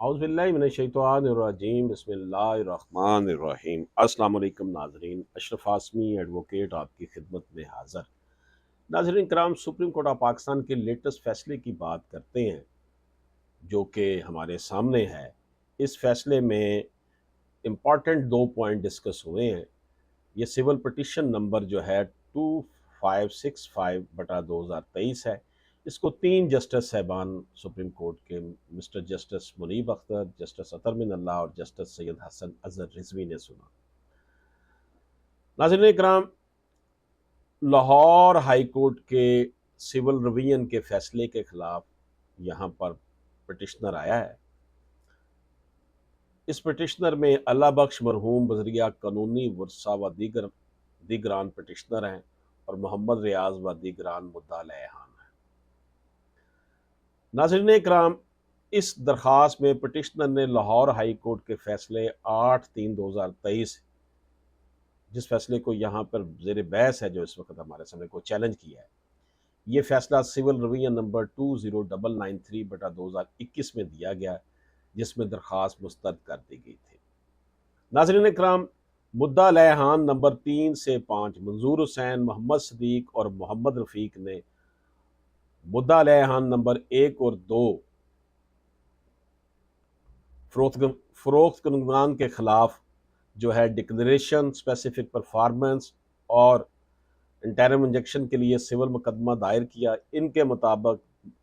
औज़ुबिल्लाहिमिनश्शैतानिर्रजीम बिस्मिल्लाहिर्रहमानिर्रहीम। अस्सलाम वालेकुम नाज़रीन, अशरफ आसमी एडवोकेट आपकी खिदमत में हाज़िर। नाज़रीन कराम, सुप्रीम कोर्ट ऑफ पाकिस्तान के लेटेस्ट फैसले की बात करते हैं जो कि हमारे सामने है। इस फैसले में इम्पॉर्टेंट दो पॉइंट डिस्कस हुए हैं। ये सिविल पटिशन नंबर जो है 2565/2023 है। इसको तीन जस्टिस साहबान सुप्रीम कोर्ट के mister justice Munib Akhtar, justice Athar Minallah और जस्टिस सैयद हसन अजहर रिजवी ने सुना। नाज़रीन इकराम, लाहौर हाई कोर्ट के सिविल रिवीजन के फैसले के खिलाफ यहाँ पर पटिशनर आया है। इस पटिशनर में अल्लाह बख्श मरहूम बजरिया कानूनी वर्सा व दीगरान पटिशनर हैं और मोहम्मद रियाज व दीगरान मुद्दा लहान हैं। नाज़रीन इकराम, इस दरख्वास्त में पटिशनर ने लाहौर हाई कोर्ट के फैसले 8/3/2023, जिस फैसले को यहाँ पर ज़ेर बहस है जो इस वक्त हमारे सामने को चैलेंज किया है, ये फैसला सिविल रिवीजन नंबर 20993/2021 में दिया गया, जिसमें दरख्वास्त मुस्तरद कर दी गई थी। नाज़रीन इकराम, मुद्दा लहान नंबर 3 से 5 मंजूर हुसैन, मोहम्मद सदीक और मोहम्मद रफ़ीक ने मुद्दा लहान नंबर 1 और 2 फ़रोख्त कुनंदगान के खिलाफ जो है डिक्लेरेशन, स्पेसिफिक परफॉर्मेंस और इंटरम इंजेक्शन के लिए सिविल मुकदमा दायर किया। इनके मुताबिक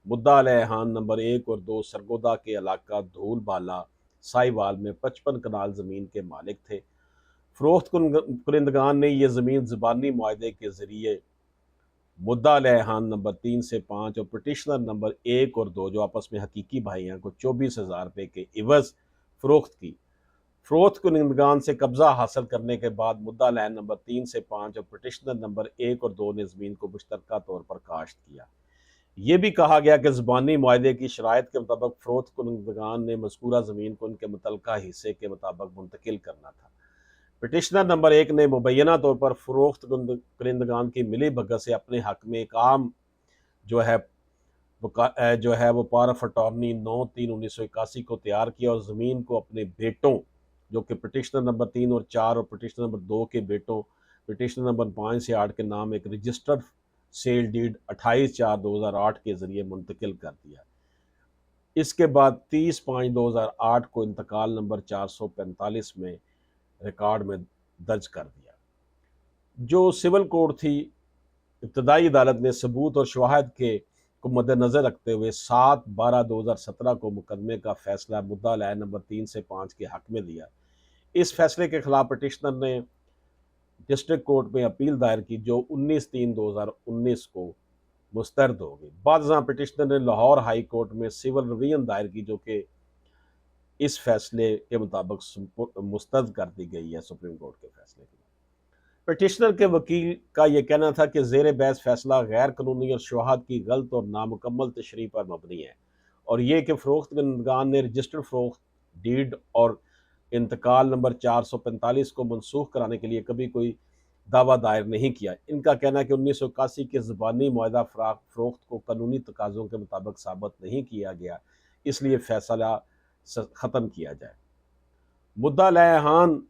मुद्दा लहान नंबर 1 और 2 सरगोदा के इलाका धूल बाला साहिवाल में 55 कनाल ज़मीन के मालिक थे। फ़रोख्त कुनंदगान ने यह ज़मीन ज़बानी मुआहदे के ज़रिए मुद्दा लहान नंबर 3 से 5 और पटिशनर नंबर 1 और 2 जो आपस में हकीकी भाई हैं को 24,000 रुपये के इवज़ फ़रोख्त की। फ़रोख्त कुनंदगान से कब्ज़ा हासिल करने के बाद मुद्दा लहान नंबर 3 से 5 और पटिशनर नंबर 1 और 2 ने ज़मीन को मुश्तरका तौर पर काश्त किया। ये भी कहा गया कि ज़बानी मुआहदे की शराइत के मुताबिक फ़रोख्त कुनंदगान ने मज़कूरा ज़मीन को उनके मुतल्लका हिस्से के मुताबिक मुंतकिल करना था। पिटिशनर नंबर 1 ने मुबैना तौर पर फ़रोख्त कुनंदगान की मिली भगत से अपने हक में एक आम जो है वो पावर ऑफ अटॉर्नी 9/3/1981 को तैयार किया और ज़मीन को अपने बेटों जो कि पिटिशनर नंबर 3 और 4 और पिटिशनर नंबर 2 के बेटों पिटिशनर नंबर 5 से 8 के नाम एक रजिस्टर्ड सेल डीड 28/4/2008 के ज़रिए मुंतकिल कर दिया। इसके बाद 30/5/2008 को इंतकाल नंबर 445 में रिकॉर्ड में दर्ज कर दिया। जो सिविल कोर्ट थी, इब्तदाई अदालत ने सबूत और शवाहद के को मद्देनज़र रखते हुए 7/12/2017 को मुकदमे का फैसला मुद्दा लहान नंबर 3 से 5 के हक में दिया। इस फैसले के खिलाफ पटिशनर ने डिस्ट्रिक्ट कोर्ट में अपील दायर की जो 19/3/2019 को मुस्तरद हो गई। बाद पटिशनर ने लाहौर हाई कोर्ट में सिविल रिवीजन दायर की जो कि इस फैसले के मुताबिक मुस्तरद कर दी गई है सुप्रीम कोर्ट के फैसले के। पिटिशनर के वकील का यह कहना था कि ज़ेर बहस फैसला गैर कानूनी और शवाहद की गलत और नामुकम्मल तशरीह पर मबनी है और यह कि फ़रोख्त कुनंदगान ने रजिस्टर्ड फ़रोख्त डीड और इंतकाल नंबर 445 को मनसूख कराने के लिए कभी कोई दावा दायर नहीं किया। इनका कहना है कि 1981 के ज़बानी मुआहदा फ़रोख्त को कानूनी तकाज़ों के मुताबिक साबित नहीं किया गया, इसलिए फैसला ख़त्म किया जाए। मुद्दा लहान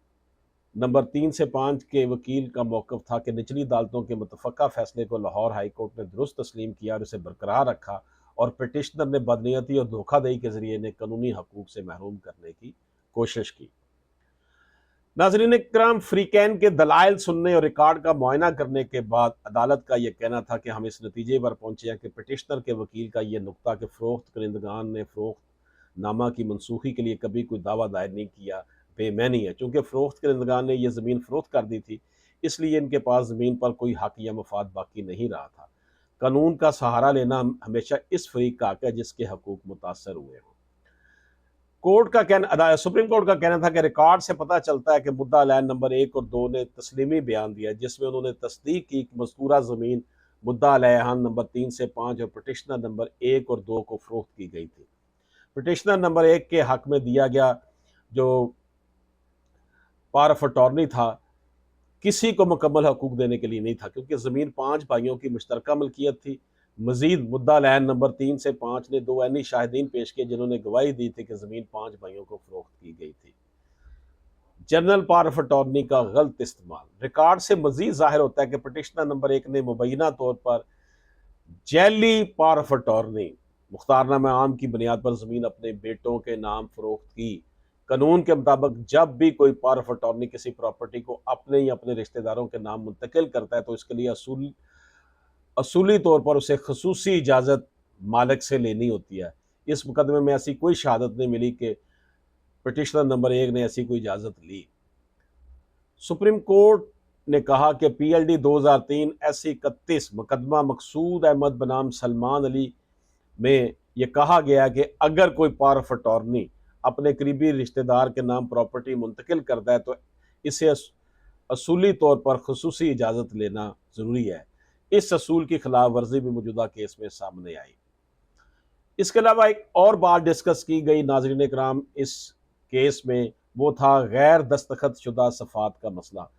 नंबर 3 से 5 के वकील का मौक़िफ़ था कि निचली अदालतों के मुतफ़क्का फ़ैसले को लाहौर हाई कोर्ट ने दुरुस्त तस्लीम किया और इसे बरकरार रखा और पिटिशनर ने बदनीयती और धोखाधड़ी के ज़रिए इन्हें कानूनी हकूक़ से महरूम करने की कोशिश की। नाज़रीन इकराम, फ्रीकैन के दलाइल सुनने और रिकॉर्ड का मुआयना करने के बाद अदालत का यह कहना था कि हम इस नतीजे पर पहुँचे हैं कि पिटिशनर के वकील का यह नुकता कि फ़रोख्त कुनंदगान ने फ़रोख्त नामा की मनसूखी के लिए कभी कोई दावा दायर नहीं किया बेमैनी है। चूँकि फ़रोख्त कुनंदगान ने यह ज़मीन फ़रोख्त कर दी थी, इसलिए इनके पास ज़मीन पर कोई हक या मफाद बाकी नहीं रहा था। कानून का सहारा लेना हमेशा इस फ़रीक का हक है जिसके हकूक़ मुतासर हुए हों। सुप्रीम कोर्ट का कहना था कि रिकॉर्ड से पता चलता है कि मुद्दा लहान नंबर 1 और 2 ने तस्लीमी बयान दिया जिसमें उन्होंने तस्दीक की कि मज़कूरा ज़मीन मुद्दा लहान नंबर 3 से 5 और पिटिशनर नंबर 1 और 2 को फ़रोख्त की गई थी। पिटिशनर नंबर 1 के हक में दिया गया जो पावर ऑफ अटॉर्नी था, किसी को मुकम्मल हकूक़ देने के लिए नहीं था क्योंकि ज़मीन 5 भाइयों की मुश्तरका मलकियत थी। मजीद मुद्दा लैन नंबर 3 से 5 ने 2 ऐनी शाहिदीन पेश किए जिन्होंने गवाही दी थी कि ज़मीन 5 भाइयों को फरोख्त की गई थी। जनरल पावर ऑफ अटॉर्नी का गलत इस्तेमाल। रिकॉर्ड से मजीद जाहिर होता है कि पटिशनर नंबर 1 ने मुबैना तौर पर जैली पावर ऑफ अटॉर्नी मुख्तारनामा आम की बुनियाद पर ज़मीन अपने बेटों के नाम फरोख्त की। कानून के मुताबिक जब भी कोई पावर ऑफ अटॉर्नी किसी प्रॉपर्टी को अपने या अपने रिश्तेदारों के नाम मुंतकिल करता है तो इसके लिए असूली तौर पर उसे खसूसी इजाज़त मालिक से लेनी होती है। इस मुकदमे में ऐसी कोई शहादत नहीं मिली कि पटिशनर नंबर 1 ने ऐसी कोई इजाज़त ली। सुप्रीम कोर्ट ने कहा कि PLD 2003 SC 31 मुकदमा मकसूद अहमद बनाम सलमान अली में यह कहा गया कि अगर कोई पावर ऑफ अटॉर्नी अपने करीबी रिश्तेदार के नाम प्रॉपर्टी मुंतकिल करता है तो इसे असूली तौर पर खसूसी इजाज़त लेना ज़रूरी है। इस असूल की खिलाफ वर्जी भी मौजूदा केस में सामने आई। इसके अलावा एक और बात डिस्कस की गई नाज़रीन इकराम इस केस में, वो था गैर दस्तखत शुदा सफ़ात का मसला।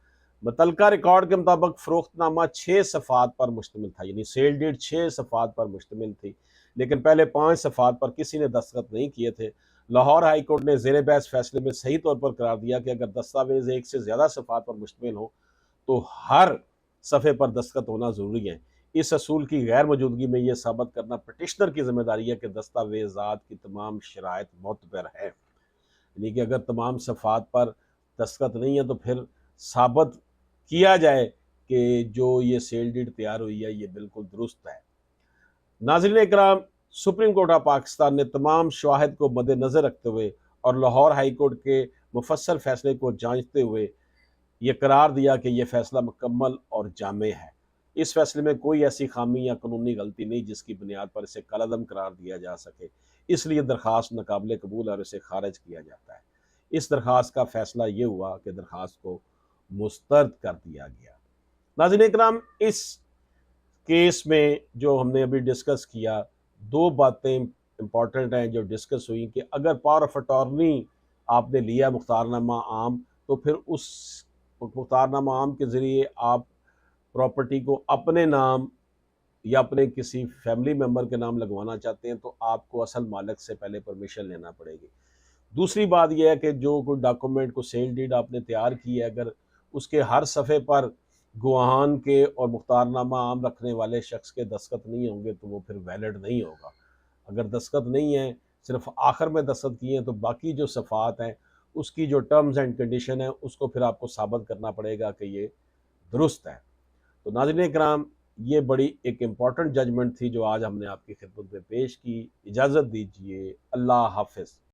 मुतलका रिकॉर्ड के मुताबिक फ़रोख्तनामा 6 सफ़ात पर मुश्तमिल था, यानी सेल डीड 6 सफ़ात पर मुश्तमिल थी, लेकिन पहले 5 सफ़ात पर किसी ने दस्तखत नहीं किए थे। लाहौर हाई कोर्ट ने ज़ेर बहस फैसले में सही तौर पर करार दिया कि अगर दस्तावेज़ एक से ज़्यादा सफ़ात पर मुश्तमिल हो तो हर सफ़े पर दस्तखत होना ज़रूरी है। इस असूल की गैर मौजूदगी में यह साबित करना पटिशनर की जिम्मेदारी है कि दस्तावेज़ात की तमाम शराइत मोतबर है, यानी कि अगर तमाम सफ़ात पर दस्तखत नहीं है तो फिर साबित किया जाए कि जो ये सेल डीड तैयार हुई है ये बिल्कुल दुरुस्त है। नाज़रीन इकराम, सुप्रीम कोर्ट ऑफ पाकिस्तान ने तमाम शवाहिद को मद्देनज़र रखते हुए और लाहौर हाई कोर्ट के मुफस्सल फैसले को जांचते हुए ये करार दिया कि यह फैसला मुकम्मल और जामे है। इस फैसले में कोई ऐसी खामी या कानूनी गलती नहीं जिसकी बुनियाद पर इसे कलअदम करार दिया जा सके, इसलिए दरख्वास्त नाकाबिल कबूल और इसे खारिज किया जाता है। इस दरख्वास्त का फैसला ये हुआ कि दरख्वास्त को मुस्तरद कर दिया गया। नाज़रीन इकराम, इस केस में जो हमने अभी डिस्कस किया, 2 बातें इम्पॉर्टेंट हैं जो डिस्कस हुई कि अगर पावर ऑफ अटॉर्नी आपने लिया मुख्तारनामा आम, तो फिर उस मुख्तारनामा आम के ज़रिए आप प्रॉपर्टी को अपने नाम या अपने किसी फैमिली मेम्बर के नाम लगवाना चाहते हैं तो आपको असल मालिक से पहले परमिशन लेना पड़ेगी। दूसरी बात यह है कि जो कोई डॉक्यूमेंट को सेल डीड आपने तैयार की है, अगर उसके हर सफ़े पर गवाहान के और मुख्तारनामा आम रखने वाले शख्स के दस्तखत नहीं होंगे तो वो फिर वैलिड नहीं होगा। अगर दस्तखत नहीं है, सिर्फ आखिर में दस्तखत किए हैं, तो बाकी जो सफ़ात हैं उसकी जो टर्म्स एंड कंडीशन है उसको फिर आपको साबित करना पड़ेगा कि ये दुरुस्त है। तो नाज़रीन किराम, ये बड़ी एक इम्पॉर्टेंट जजमेंट थी जो आज हमने आपकी खिदमत में पेश की। इजाज़त दीजिए। अल्लाह हाफ़िज़।